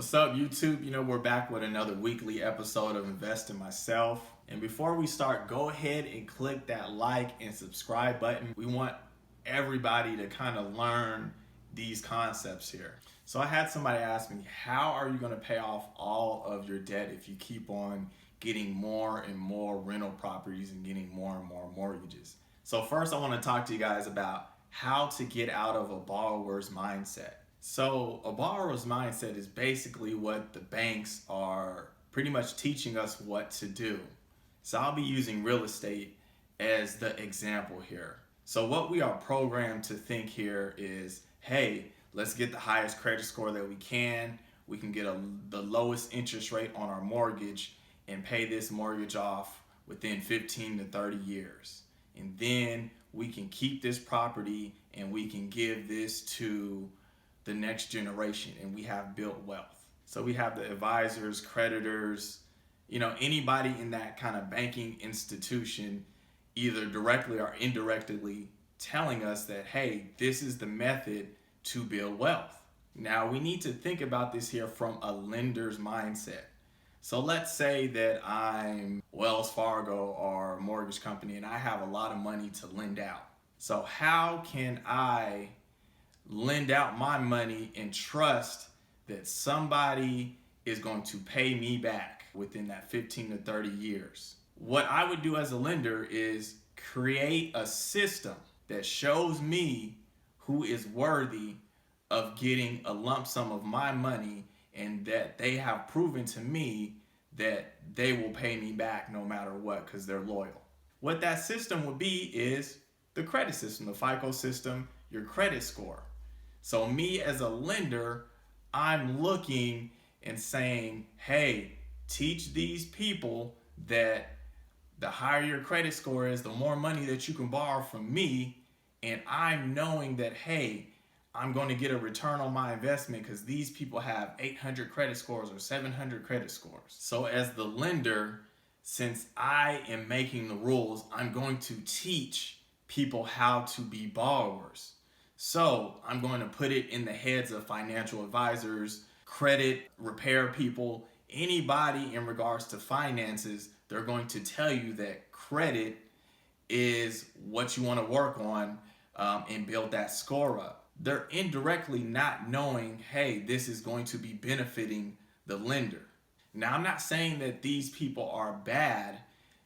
What's up, YouTube? We're back with another weekly episode of Invest in Myself. And before we start, go ahead and click that like and subscribe button. We want everybody to kind of learn these concepts here. So I had somebody ask me, how are you going to pay off all of your debt if you keep on getting more and more rental properties and getting more and more mortgages? So first, I want to talk to you guys about how to get out of a borrower's mindset. So a borrower's mindset is basically what the banks are pretty much teaching us what to do. So I'll be using real estate as the example here. So what we are programmed to think here is, hey, let's get the highest credit score that we can. We can get the lowest interest rate on our mortgage and pay this mortgage off within 15 to 30 years. And then we can keep this property and we can give this to the next generation, and we have built wealth. So we have the advisors, creditors, anybody in that kind of banking institution, either directly or indirectly telling us that, hey, this is the method to build wealth. Now we need to think about this here from a lender's mindset. So let's say that I'm Wells Fargo or a mortgage company and I have a lot of money to lend out. So how can I lend out my money and trust that somebody is going to pay me back within that 15 to 30 years? What I would do as a lender is create a system that shows me who is worthy of getting a lump sum of my money and that they have proven to me that they will pay me back no matter what because they're loyal. What that system would be is the credit system, the FICO system, your credit score. So me as a lender, I'm looking and saying, hey, teach these people that the higher your credit score is, the more money that you can borrow from me. And I'm knowing that, hey, I'm going to get a return on my investment because these people have 800 credit scores or 700 credit scores. So as the lender, since I am making the rules, I'm going to teach people how to be borrowers. So I'm going to put it in the heads of financial advisors, credit repair people, anybody in regards to finances. They're going to tell you that credit is what you want to work on and build that score up. They're indirectly not knowing, hey, this is going to be benefiting the lender. Now, I'm not saying that these people are bad.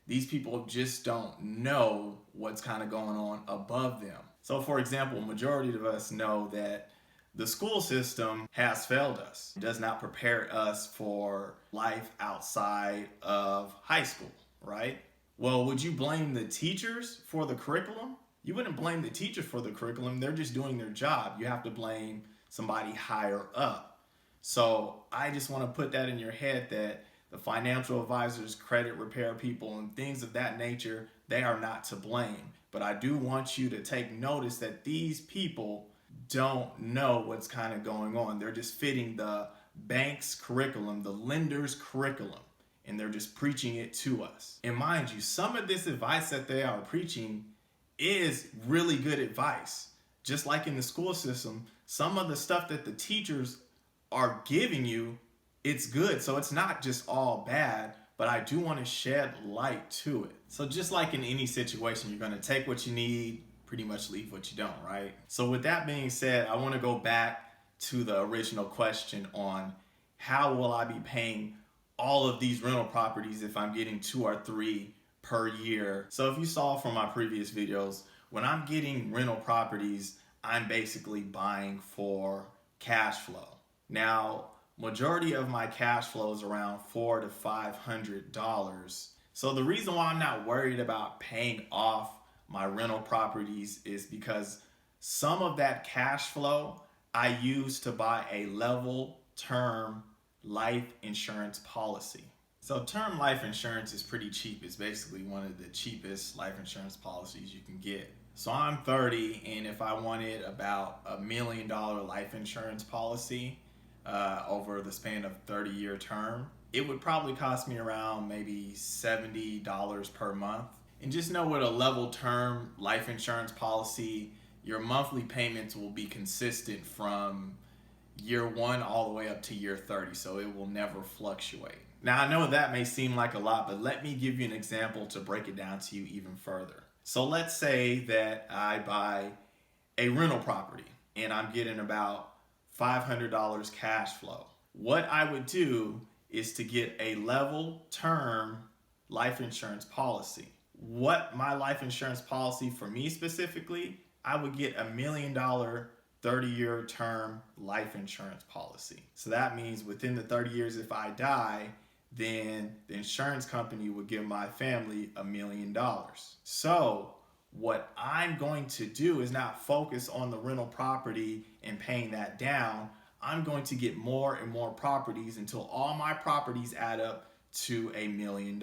These people just don't know what's kind of going on above them. So for example, majority of us know that the school system has failed us. It does not prepare us for life outside of high school, right? Well, would you blame the teachers for the curriculum? You wouldn't blame the teachers for the curriculum. They're just doing their job. You have to blame somebody higher up. So I just want to put that in your head that the financial advisors, credit repair people, and things of that nature, they are not to blame. But I do want you to take notice that these people don't know what's kind of going on. They're just fitting the bank's curriculum, the lender's curriculum, and they're just preaching it to us. And mind you, some of this advice that they are preaching is really good advice. Just like in the school system, some of the stuff that the teachers are giving you, it's good. So it's not just all bad, but I do want to shed light to it. So just like in any situation, you're going to take what you need, pretty much leave what you don't, right? So with that being said, I want to go back to the original question on how will I be paying all of these rental properties if I'm getting 2 or 3 per year. So if you saw from my previous videos, when I'm getting rental properties, I'm basically buying for cash flow. Now, majority of my cash flow is around $400 to $500. So the reason why I'm not worried about paying off my rental properties is because some of that cash flow I use to buy a level term life insurance policy. So term life insurance is pretty cheap. It's basically one of the cheapest life insurance policies you can get. So I'm 30, and if I wanted about $1 million life insurance policy over the span of 30-year term, it would probably cost me around maybe $70 per month. And just know with a level term life insurance policy, your monthly payments will be consistent from year 1 all the way up to year 30, so it will never fluctuate. Now, I know that may seem like a lot, but let me give you an example to break it down to you even further. So let's say that I buy a rental property and I'm getting about $500 cash flow. What I would do is to get a level term life insurance policy. What my life insurance policy for me specifically, I would get $1 million 30-year term life insurance policy. So that means within the 30 years, if I die, then the insurance company would give my family $1 million. So what I'm going to do is not focus on the rental property and paying that down. I'm going to get more and more properties until all my properties add up to $1 million.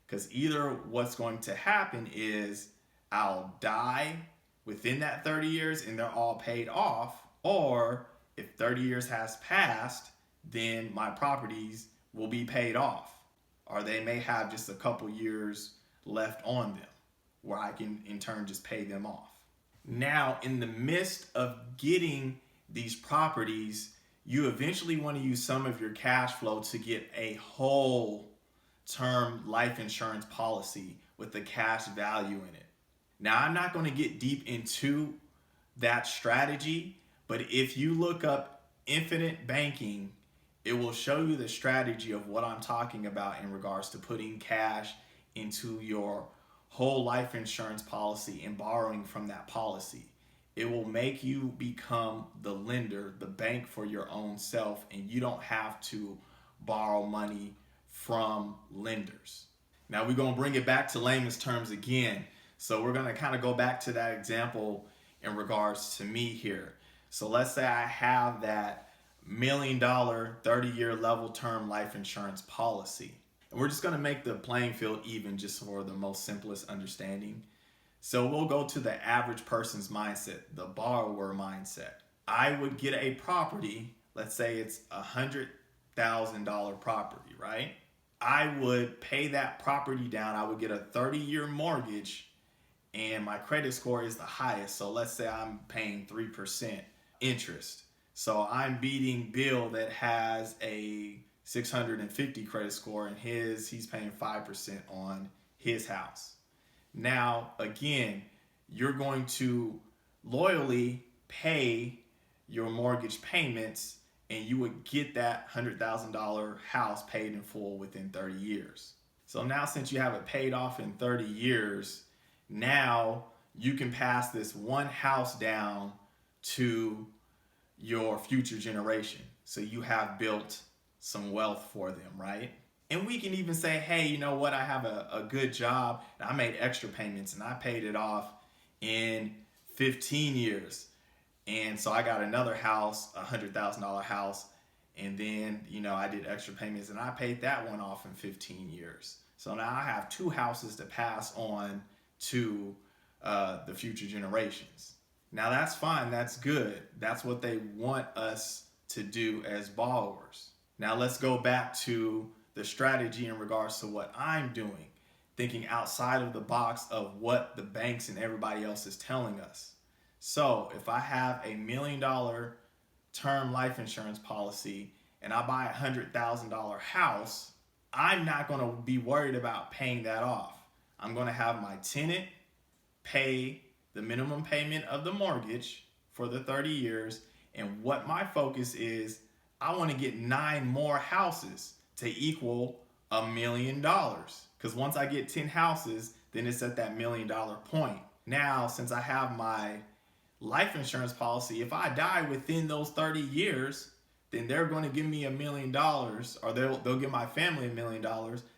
Because either what's going to happen is I'll die within that 30 years and they're all paid off, or if 30 years has passed, then my properties will be paid off, or they may have just a couple years left on them where I can in turn just pay them off. Now, in the midst of getting these properties, you eventually want to use some of your cash flow to get a whole term life insurance policy with the cash value in it. Now, I'm not going to get deep into that strategy, but if you look up infinite banking, it will show you the strategy of what I'm talking about in regards to putting cash into your whole life insurance policy and borrowing from that policy. It will make you become the lender, the bank for your own self, and you don't have to borrow money from lenders. Now we're going to bring it back to layman's terms again. So we're going to kind of go back to that example in regards to me here. So let's say I have that $1 million 30-year level term life insurance policy. And we're just going to make the playing field even just for the most simplest understanding. So we'll go to the average person's mindset, the borrower mindset. I would get a property, let's say it's $100,000 property, right? I would pay that property down. I would get a 30-year mortgage and my credit score is the highest. So let's say I'm paying 3% interest. So I'm beating Bill that has a 650 credit score and he's paying 5% on his house. Now, again, you're going to loyally pay your mortgage payments and you would get that $100,000 house paid in full within 30 years. So now since you have it paid off in 30 years, now you can pass this one house down to your future generation. So you have built some wealth for them, right? And we can even say, hey, you know what? I have a good job. I made extra payments and I paid it off in 15 years. And so I got another house, $100,000 house. And then, I did extra payments and I paid that one off in 15 years. So now I have 2 houses to pass on to the future generations. Now that's fine. That's good. That's what they want us to do as borrowers. Now let's go back to the strategy in regards to what I'm doing, thinking outside of the box of what the banks and everybody else is telling us. So if I have a $1 million term life insurance policy and I buy a $100,000 house, I'm not going to be worried about paying that off. I'm going to have my tenant pay the minimum payment of the mortgage for the 30 years. And what my focus is, I want to get 9 more houses to equal $1 million. Because once I get 10 houses, then it's at that $1 million point. Now, since I have my life insurance policy, if I die within those 30 years, then they're going to give me $1 million, or they'll give my family $1 million.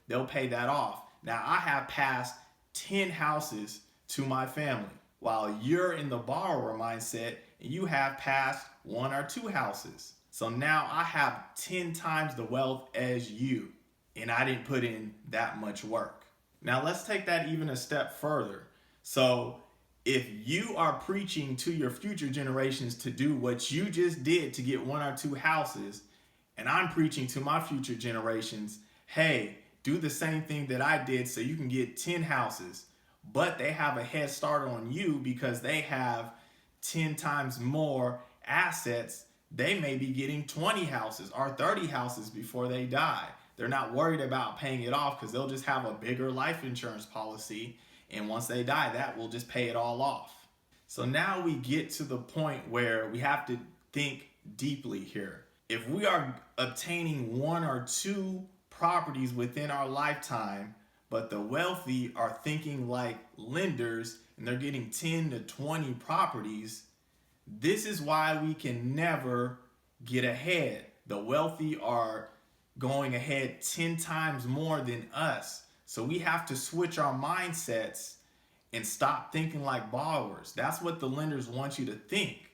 They'll pay that off. Now I have passed 10 houses to my family, while you're in the borrower mindset and you have passed 1 or 2 houses. So now I have 10 times the wealth as you, and I didn't put in that much work. Now let's take that even a step further. So if you are preaching to your future generations to do what you just did to get 1 or 2 houses, and I'm preaching to my future generations, hey, do the same thing that I did so you can get 10 houses, but they have a head start on you because they have 10 times more assets they may be getting 20 houses or 30 houses before they die. They're not worried about paying it off because they'll just have a bigger life insurance policy. And once they die, that will just pay it all off. So now we get to the point where we have to think deeply here. If we are obtaining 1 or 2 properties within our lifetime, but the wealthy are thinking like lenders and they're getting 10 to 20 properties, this is why we can never get ahead. The wealthy are going ahead 10 times more than us. So we have to switch our mindsets and stop thinking like borrowers. That's what the lenders want you to think.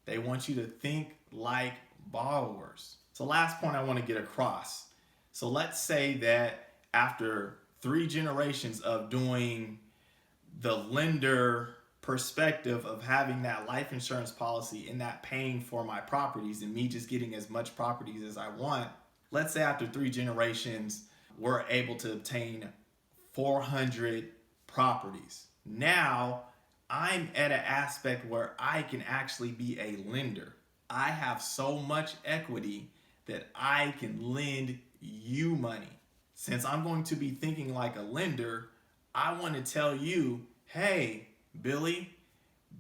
They want you to think like borrowers. So last point I want to get across. So let's say that after 3 generations of doing the lender perspective of having that life insurance policy and that paying for my properties and me just getting as much properties as I want, let's say after 3 generations, we're able to obtain 400 properties. Now, I'm at an aspect where I can actually be a lender. I have so much equity that I can lend you money. Since I'm going to be thinking like a lender, I want to tell you, hey, Billy,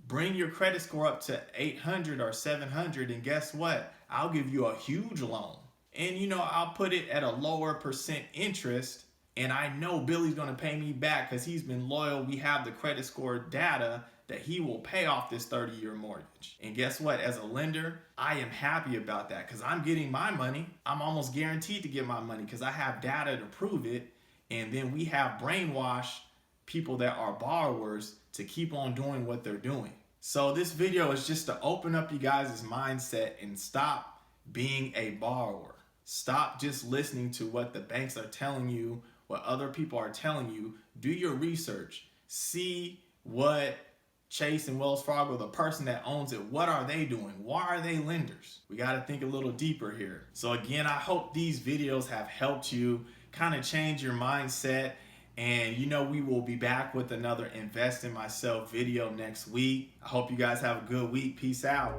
bring your credit score up to 800 or 700, and guess what? I'll give you a huge loan. And I'll put it at a lower percent interest, and I know Billy's going to pay me back because he's been loyal. We have the credit score data that he will pay off this 30-year mortgage. And guess what? As a lender, I am happy about that because I'm getting my money. I'm almost guaranteed to get my money because I have data to prove it. And then we have brainwashed people that are borrowers to keep on doing what they're doing. So this video is just to open up you guys' mindset and stop being a borrower. Stop just listening to what the banks are telling you, what other people are telling you. Do your research. See what Chase and Wells Fargo, the person that owns it, what are they doing? Why are they lenders? We got to think a little deeper here. So again, I hope these videos have helped you kind of change your mindset. And we will be back with another Invest in Myself video next week. I hope you guys have a good week. Peace out.